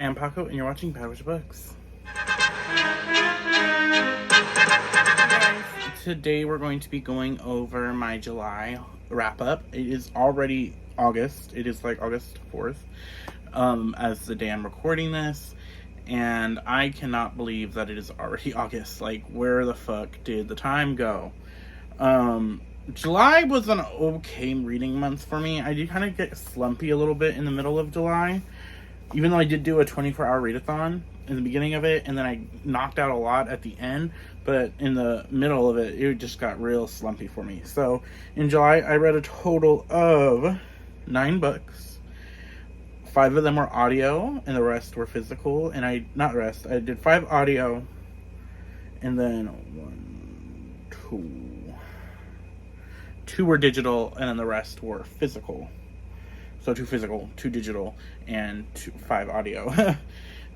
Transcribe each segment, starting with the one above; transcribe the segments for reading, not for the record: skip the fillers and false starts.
I'm Paco, and you're watching Bad Witch Books. Today we're going to be going over my July wrap-up. It is already August. It is like August 4th, as the day I'm recording this. And I cannot believe that it is already August. Like, where the fuck did the time go? July was an okay reading month for me. I did kind of get slumpy a little bit in the middle of July. Even though I did do a 24-hour readathon in the beginning of it, and then I knocked out a lot at the end, but in the middle of it, it just got real slumpy for me. So in July, I read a total of 9 books. 5 of them were audio, and the rest were physical. And I did 5 audio, and then 2 were digital, and then the rest were physical. So 2 physical, 2 digital, and 5 audio.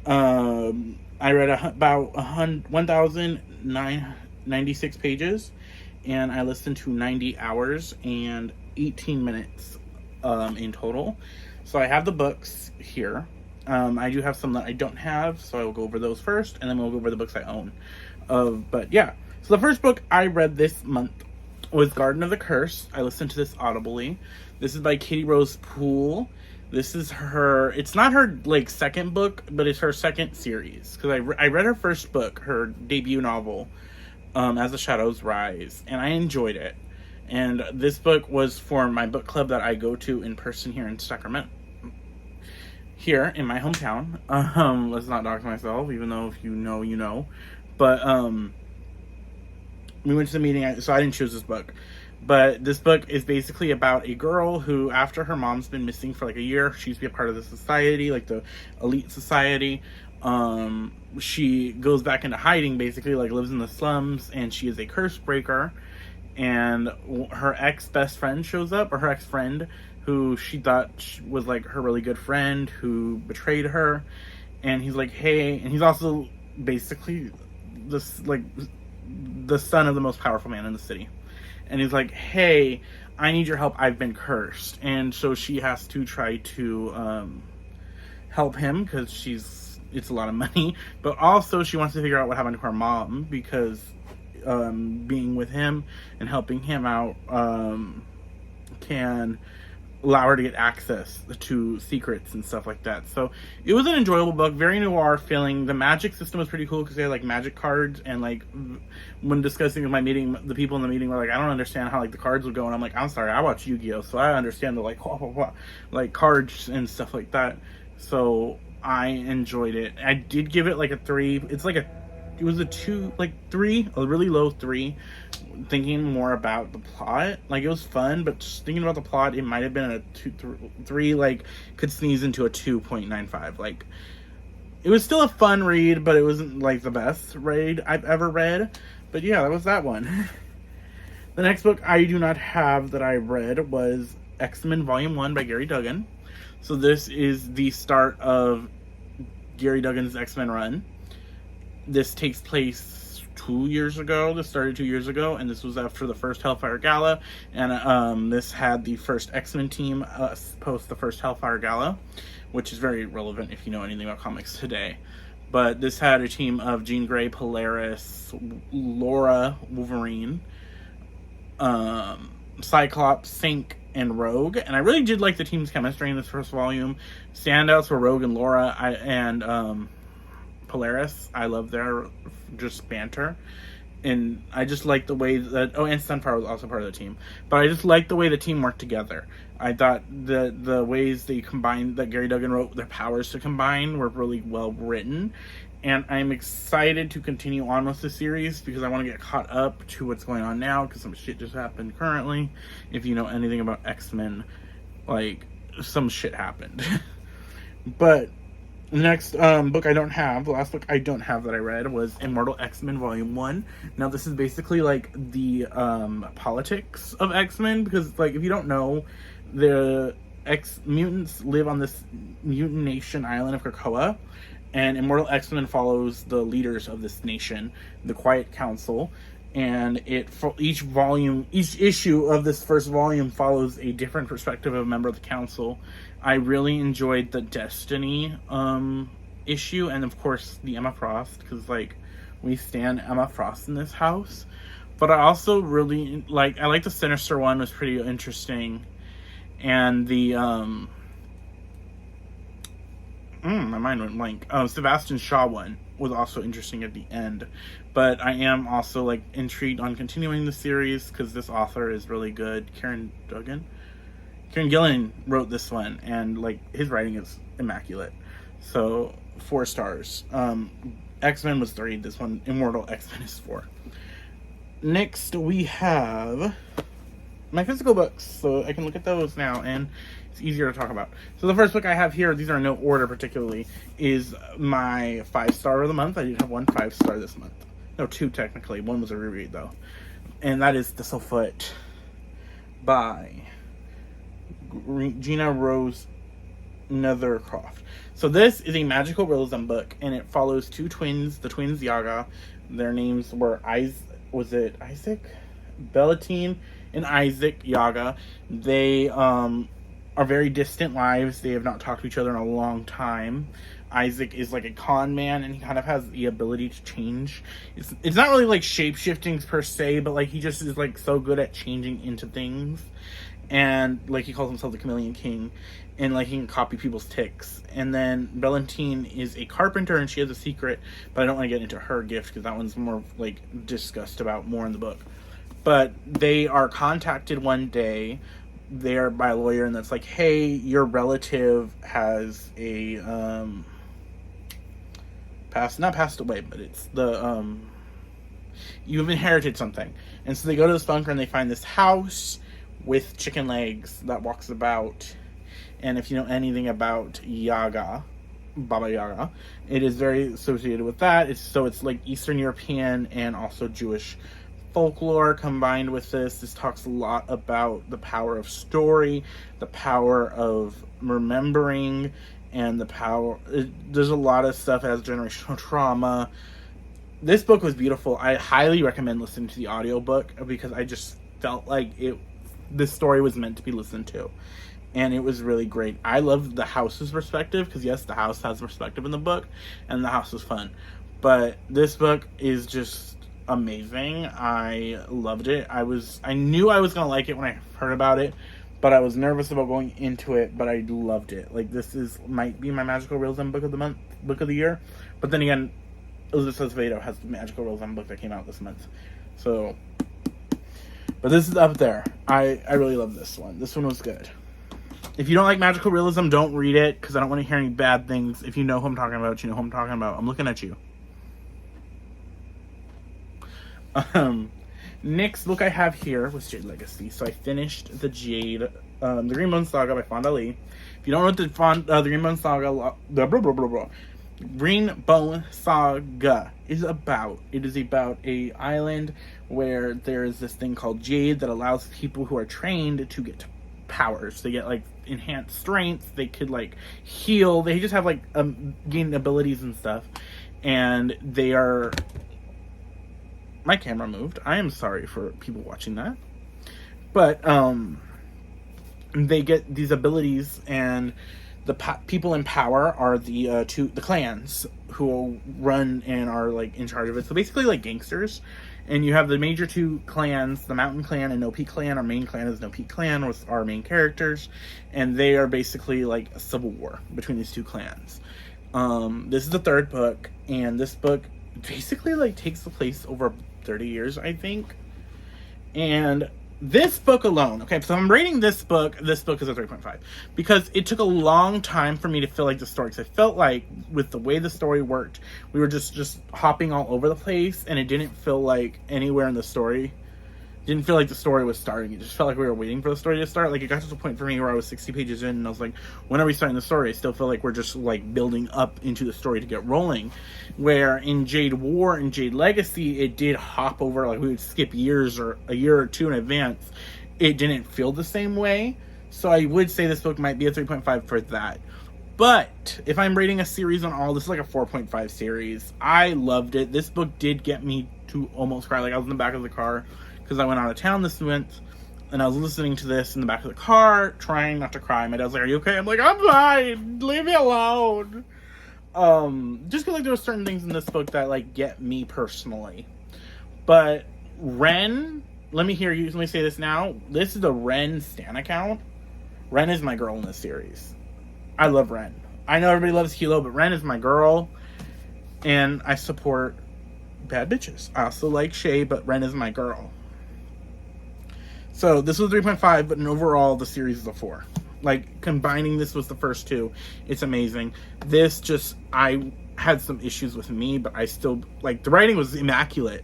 I read about 1,096 pages, and I listened to 90 hours and 18 minutes in total. So I have the books here. I do have some that I don't have, so I will go over those first, and then we'll go over the books I own. But yeah, so the first book I read this month was Garden of the Curse. I listened to this audibly. This is by Katie Rose Poole. This is it's not her like second book, but it's her second series. Because I read her first book, her debut novel, As the Shadows Rise, and I enjoyed it. And this book was for my book club that I go to in person here in Sacramento. Here in my hometown. Let's not dox myself, even though if you know, you know. But we went to the meeting, so I didn't choose this book. But this book is basically about a girl who, after her mom's been missing for like a year, she used to be a part of the society, like the elite society. She goes back into hiding, basically, like lives in the slums, and she is a curse breaker. And her ex-best friend shows up, or her ex-friend, who she thought was like her really good friend, who betrayed her. And he's like, hey, and he's also basically this like the son of the most powerful man in the city. And he's like, hey, I need your help. I've been cursed. And so she has to try to help him because it's a lot of money. But also she wants to figure out what happened to her mom because being with him and helping him out can allow her to get access to secrets and stuff like that. So it was an enjoyable book, very noir feeling. The magic system was pretty cool because they had like magic cards, and like when discussing with my meeting, the people in the meeting were like, I don't understand how like the cards would go, and I'm like, I'm sorry, I watch Yu-Gi-Oh, so I understand the like like cards and stuff like that. So I enjoyed it. I did give it like a 3. It was a 2, like 3, a really low 3. Thinking more about the plot, like it was fun, but just thinking about the plot, it might have been a 3, like could sneeze into a 2.95. Like it was still a fun read, but it wasn't like the best read I've ever read. But yeah, that was that one. The next book I do not have that I read was X-Men Volume 1 by Gary Duggan. So this is the start of Gary Duggan's X-Men run. This takes place 2 years ago. This started 2 years ago, and this was after the first Hellfire Gala. And this had the first X-Men team post the first Hellfire Gala, which is very relevant if you know anything about comics today. But this had a team of Jean Grey, Polaris, Laura, Wolverine, Cyclops, Synch, and Rogue. And I really did like the team's chemistry in this first volume. Standouts were Rogue and Laura, and Polaris. I love their just banter, and I just like the way that and Sunfire was also part of the team, but I just like the way the team worked together. I thought the ways they combined, that Gary Duggan wrote their powers to combine, were really well written, and I'm excited to continue on with the series because I want to get caught up to what's going on now because some shit just happened currently. If you know anything about X-Men, like some shit happened. But the next book I don't have, the last book I don't have that I read was Immortal X-Men Volume 1. Now this is basically like the politics of X-Men, because like if you don't know, the mutants live on this mutant nation island of Krakoa, and Immortal X-Men follows the leaders of this nation, the Quiet Council, and each issue of this first volume follows a different perspective of a member of the council. I really enjoyed the Destiny issue, and of course the Emma Frost, because like we stand Emma Frost in this house. But I also really like the Sinister one was pretty interesting, and the my mind went blank. Sebastian Shaw one was also interesting at the end. But I am also like intrigued on continuing the series because this author is really good. Kieran Gillen wrote this one, and like his writing is immaculate. So 4 stars. X-Men was 3. This one, Immortal X-Men, is 4. Next we have my physical books, so I can look at those now, and it's easier to talk about. So the first book I have here, these are in no order particularly, is my 5-star of the month. I did have 1 5-star this month. No, 2 technically. 1 was a reread though. And that is Thistlefoot by Gina Rose Nethercroft. So this is a magical realism book, and it follows 2 twins, the twins Yaga. Their names were Isaac? Bellatine and Isaac Yaga. They are very distant lives. They have not talked to each other in a long time. Isaac is like a con man, and he kind of has the ability to change. It's not really like shape-shifting per se, but like he just is like so good at changing into things. And like he calls himself the Chameleon King, and like he can copy people's tics. And then Bellatine is a carpenter, and she has a secret, but I don't want to get into her gift because that one's more like discussed about more in the book. But they are contacted one day there by a lawyer, and that's like, hey, your relative has a not passed away, but it's the you've inherited something. And so they go to this bunker and they find this house with chicken legs that walks about. And if you know anything about Baba Yaga, it is very associated with that. It's like Eastern European and also Jewish folklore combined with this. This talks a lot about the power of story, the power of remembering, and there's a lot of stuff as generational trauma. This book was beautiful. I highly recommend listening to the audiobook because I just felt like this story was meant to be listened to. And it was really great. I loved the house's perspective because yes, the house has perspective in the book, and the house was fun. But this book is just amazing. I loved it. I knew I was gonna like it when I heard about it, but I was nervous about going into it. But I loved it. Like might be my magical realism book of the month, book of the year. But then again, Elizabeth Acevedo has the magical realism book that came out this month. So, but this is up there. I really love this one. This one was good. If you don't like magical realism, don't read it, because I don't want to hear any bad things. If you know who I'm talking about, you know who I'm talking about. I'm looking at you. Next book I have here was Jade Legacy. So I finished the Greenbone Saga by Fonda Lee. If you don't know what the Greenbone Saga, Greenbone Saga is about, it is about a island where there is this thing called Jade that allows people who are trained to get powers. They get like enhanced strength, they could like heal, they just have like gain abilities and stuff, and they are, my camera moved, I am sorry for people watching that, but they get these abilities, and the people in power are the clans who run and are like in charge of it. So basically like gangsters. And you have the major 2 clans, the Mountain Clan and No Peak Clan. Our main clan is No Peak Clan with our main characters. And they are basically like a civil war between these 2 clans. This is the 3rd book. And this book basically like takes the place over 30 years, I think. And this book alone, okay, so I'm rating this book is a 3.5. Because it took a long time for me to feel like the story. Because I felt like with the way the story worked, we were just hopping all over the place. And it didn't feel like anywhere in the story. Didn't feel like the story was starting. It just felt like we were waiting for the story to start. Like it got to the point for me where I was 60 pages in and I was like, when are we starting the story? I still feel like we're just like building up into the story to get rolling. Where in Jade War and Jade Legacy, it did hop over, like we would skip years or a year or 2 in advance. It didn't feel the same way. So I would say this book might be a 3.5 for that. But if I'm rating a series on all, this is like a 4.5 series. I loved it. This book did get me to almost cry. Like I was in the back of the car because I went out of town this month, and I was listening to this in the back of the car, trying not to cry. My dad was like, "Are you okay?" I'm like, "I'm fine. Leave me alone." Just because like there were certain things in this book that like get me personally. But Ren, let me say this now. This is a Ren stan account. Ren is my girl in this series. I love Ren. I know everybody loves Hilo, but Ren is my girl. And I support bad bitches. I also like Shay, but Ren is my girl. So this was 3.5, but in overall the series is a 4. Like, combining this with the first two, it's amazing. This just, I had some issues with me, but I still, like, the writing was immaculate.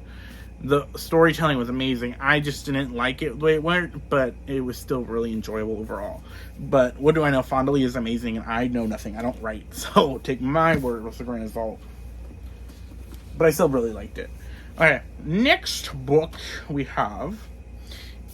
The storytelling was amazing. I just didn't like it the way it went, but it was still really enjoyable overall. But what do I know? Fondly is amazing, and I know nothing. I don't write, so take my word with a grain of salt. But I still really liked it. Okay, next book we have...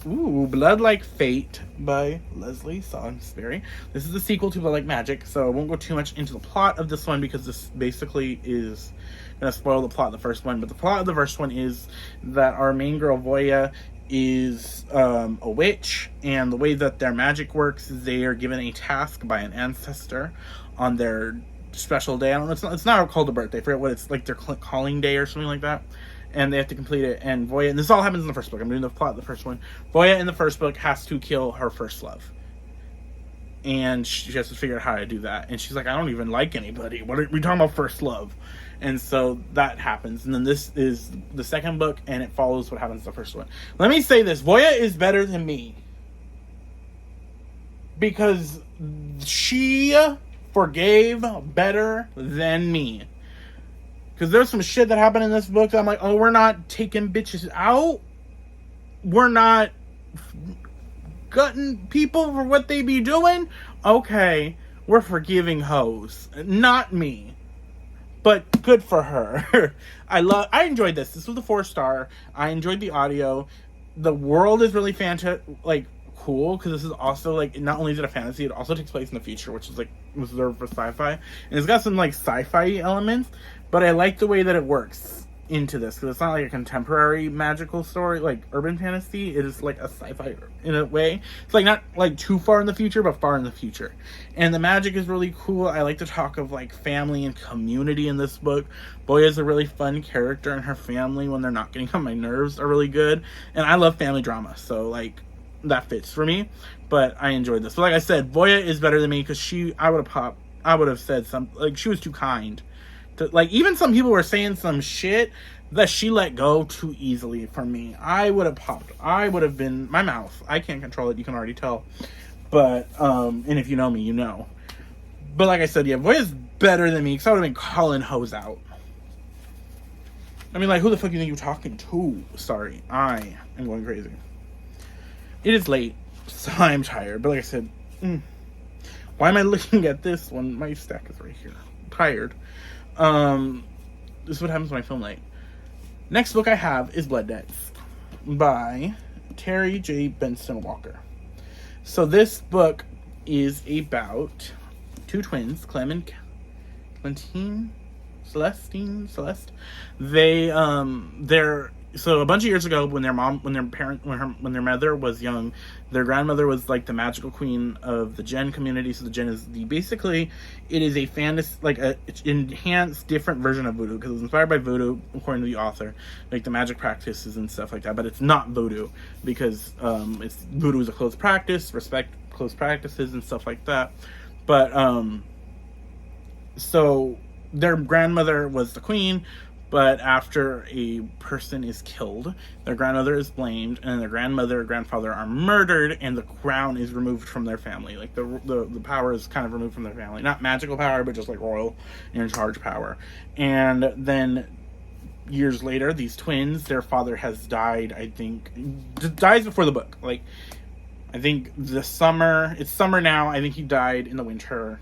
Blood Like Fate by Leslie Salisbury. This is the sequel to Blood Like Magic, so I won't go too much into the plot of this one because this basically is going to spoil the plot of the first one. But the plot of the first one is that our main girl, Voya, is a witch, and the way that their magic works is they are given a task by an ancestor on their special day. I don't know, it's not called a birthday. I forget what it's like, their calling day or something like that. And they have to complete it, and Voya, and this all happens in the first book. I'm doing the plot of the first one. Voya in the first book has to kill her first love. And she has to figure out how to do that. And she's like, I don't even like anybody. What are we talking about first love? And so that happens. And then this is the second book, and it follows what happens in the first one. Let me say this. Voya is better than me. Because she forgave better than me. Because there's some shit that happened in this book that I'm like, oh, we're not taking bitches out. We're not gutting people for what they be doing. Okay, we're forgiving hoes. Not me. But good for her. I enjoyed this. This was a 4-star. I enjoyed the audio. The world is really cool, because this is also, like, not only is it a fantasy, it also takes place in the future, which is, like, reserved for sci-fi. And it's got some, like, sci-fi elements, but I like the way that it works into this, because it's not, like, a contemporary magical story, like, urban fantasy. It is, like, a sci-fi in a way. It's, like, not, like, too far in the future, but far in the future. And the magic is really cool. I like to talk of, like, family and community in this book. Voya is a really fun character, and her family, when they're not getting on my nerves, are really good. And I love family drama, so, like, that fits for me. But I enjoyed this. But like I said, Voya is better than me, because I would have said something, like, she was too kind. Like, even some people were saying some shit that she let go too easily for me. I would have popped. I would have been... My mouth. I can't control it. You can already tell. But, and if you know me, you know. But like I said, yeah, Voya's better than me, because I would have been calling hoes out. I mean, like, who the fuck do you think you're talking to? Sorry. I am going crazy. It is late, so I'm tired. But like I said, why am I looking at this when my stack is right here? I'm tired. This is what happens when I film late. Next book I have is Blood Debts by Terry J. Benson Walker. So this book is about two twins, Celeste. So a bunch of years ago, when their mother was young, their grandmother was like the magical queen of the Gen community. So the Gen is it is a fantasy, like a enhanced, different version of voodoo, because it was inspired by voodoo, according to the author, like the magic practices and stuff like that. But it's not voodoo, because voodoo is a closed practice, respect closed practices and stuff like that. But so their grandmother was the queen. But after a person is killed, their grandmother is blamed, and their grandmother and grandfather are murdered, and the crown is removed from their family. Like, the power is kind of removed from their family. Not magical power, but just, like, royal in charge power. And then years later, these twins, their father has died, I think. Dies before the book. Like, I think it's summer now. I think he died in the winter.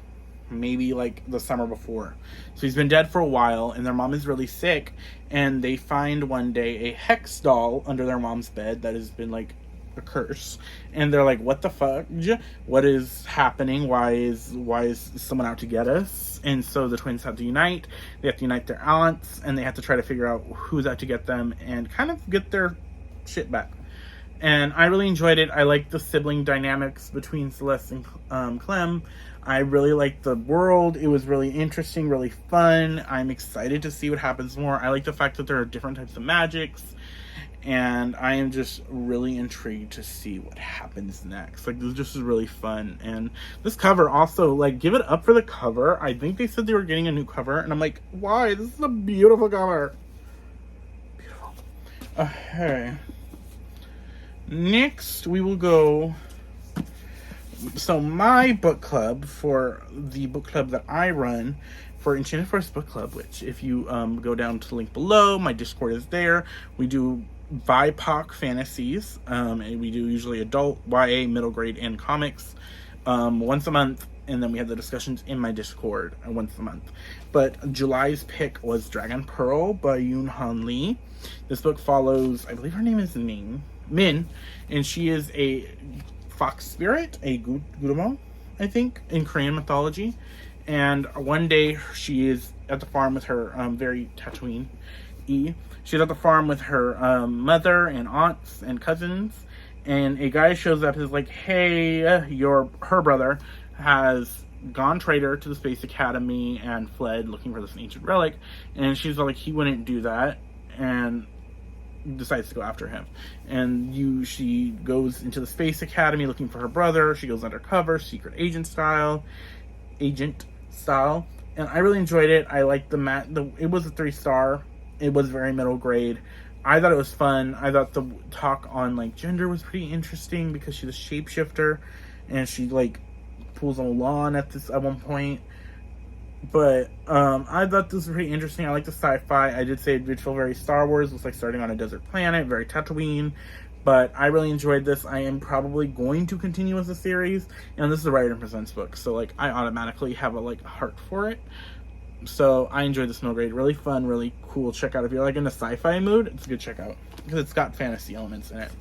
Maybe like the summer before. So he's been dead for a while, and their mom is really sick, and they find one day a hex doll under their mom's bed that has been like a curse, and they're like, what the fuck? What is happening? Why is someone out to get us? And so the twins have to unite. They have to unite their aunts, and they have to try to figure out who's out to get them and kind of get their shit back. And I really enjoyed it. I liked the sibling dynamics between Celeste and Clem. I really liked the world. It was really interesting, really fun. I'm excited to see what happens more. I like the fact that there are different types of magics. And I am just really intrigued to see what happens next. Like, this just is really fun. And this cover also, like, give it up for the cover. I think they said they were getting a new cover. And I'm like, why? This is a beautiful cover. Beautiful. Okay. Next, we will go... So, my book club, for the book club that I run for Enchanted Forest Book Club, which if you go down to the link below, my Discord is there. We do BIPOC fantasies, and we do usually adult, YA, middle grade, and comics once a month, and then we have the discussions in my Discord once a month. But July's pick was Dragon Pearl by Yoon Han Lee. This book follows, I believe her name is Min, and she is a fox spirit, a Gudamo, I think, in Korean mythology. And one day she is at the farm with her very Tatooine-y. She's at the farm with her mother and aunts and cousins, and a guy shows up and is like, hey, her brother has gone traitor to the Space Academy and fled looking for this ancient relic. And she's like, he wouldn't do that, and decides to go after him. And she goes into the Space Academy looking for her brother. She goes undercover, secret agent style. And I really enjoyed it. I liked it was a 3-star. It was very middle grade. I thought it was fun. I thought the talk on like gender was pretty interesting because she's a shapeshifter and she like pulls on Mulan at one point. But I thought this was pretty interesting. I like the sci-fi. I did say it did feel very Star Wars. It looks like starting on a desert planet, very Tatooine. But I really enjoyed this. I am probably going to continue with the series. And this is a Writer Presents book, so like I automatically have a heart for it. So I enjoyed this middle grade. Really fun, really cool. Check out if you're like in a sci-fi mood. It's a good check out because it's got fantasy elements in it.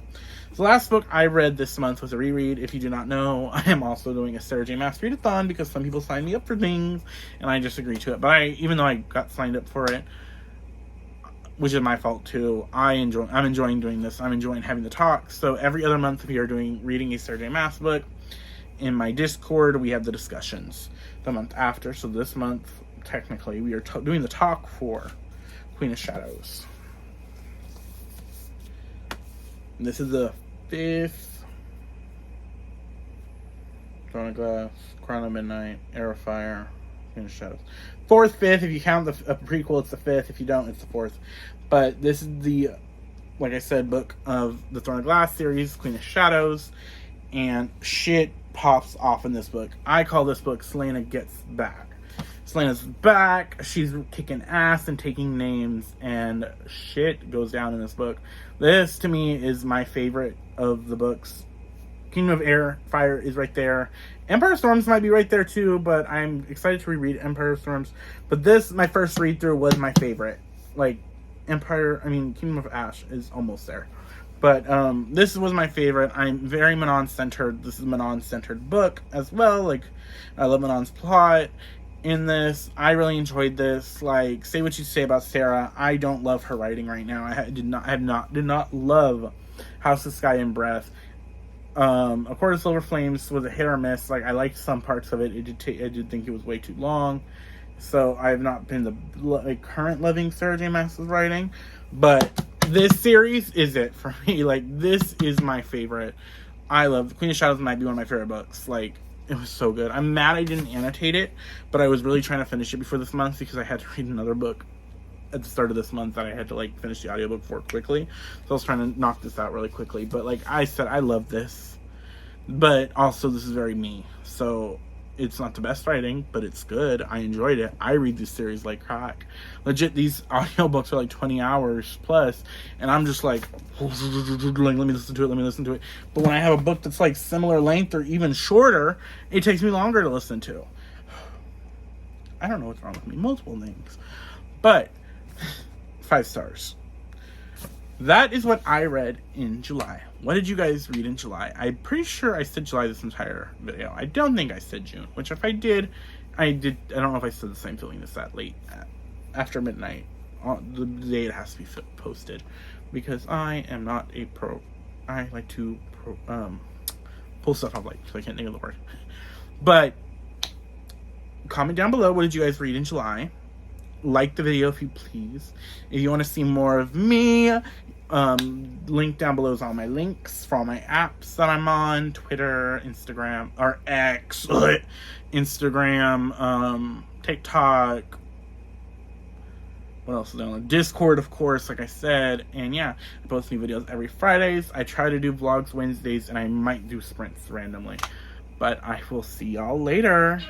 The last book I read this month was a reread. If you do not know, I am also doing a Sarah J. Maas readathon because some people sign me up for things and I just agreed to it. But even though I got signed up for it, which is my fault too, I'm enjoying doing this. I'm enjoying having the talks. So every other month we are reading a Sarah J. Maas book. In my Discord, we have the discussions the month after. So this month, technically, we are doing the talk for Queen of Shadows. And this is the 5th. Throne of Glass, Crown of Midnight, Heir of Fire, Queen of Shadows. 4th, 5th. If you count the prequel, it's the 5th. If you don't, it's the 4th. But this is the, like I said, book of the Throne of Glass series, Queen of Shadows. And shit pops off in this book. I call this book Celaena Gets Back. Celaena's back. She's kicking ass and taking names, and shit goes down in this book. This, to me, is my favorite of the books. Kingdom of Air, Fire is right there. Empire Storms might be right there too, but I'm excited to reread Empire Storms. But this, my first read through, was my favorite. Like, Kingdom of Ash is almost there. But this was my favorite. I'm very Manon-centered. This is a Manon-centered book as well. Like, I love Manon's plot in this. I really enjoyed this. Like, say what you say about Sarah, I don't love her writing right now. I did not love House of Sky and Breath. A Court of Silver Flames was a hit or miss. Like, I liked some parts of it. I did think it was way too long. So I have not been the current loving Sarah J. Maas's writing, but this series is it for me. Like, this is my favorite. I love Queen of Shadows. Might be one of my favorite books. Like, it was so good. I'm mad I didn't annotate it, but I was really trying to finish it before this month because I had to read another book at the start of this month that I had to finish the audiobook for quickly. So I was trying to knock this out really quickly. But like I said, I love this, but also this is very me. So it's not the best writing, but it's good. I enjoyed it. I read this series like crack. Legit, these audiobooks are like 20 hours plus, and I'm just like let me listen to it. But when I have a book that's like similar length or even shorter, it takes me longer to listen to. I don't know what's wrong with me. Multiple things. But 5 stars. That is what I read in July. What did you guys read in July? I'm pretty sure I said July this entire video. I don't think I said June, which if I did, I don't know if I said the same feeling this that late after midnight, the day it has to be posted, because I am not a pro I like to pull stuff off light, so I can't think of the word. But comment down below, what did you guys read in July? Like the video if you please. If you want to see more of me, link down below is all my links for all my apps that I'm on. Twitter, Instagram, or X, Instagram, TikTok. What else is on? Discord, of course, like I said. And yeah, I post new videos every Fridays. I try to do vlogs Wednesdays, and I might do sprints randomly. But I will see y'all later.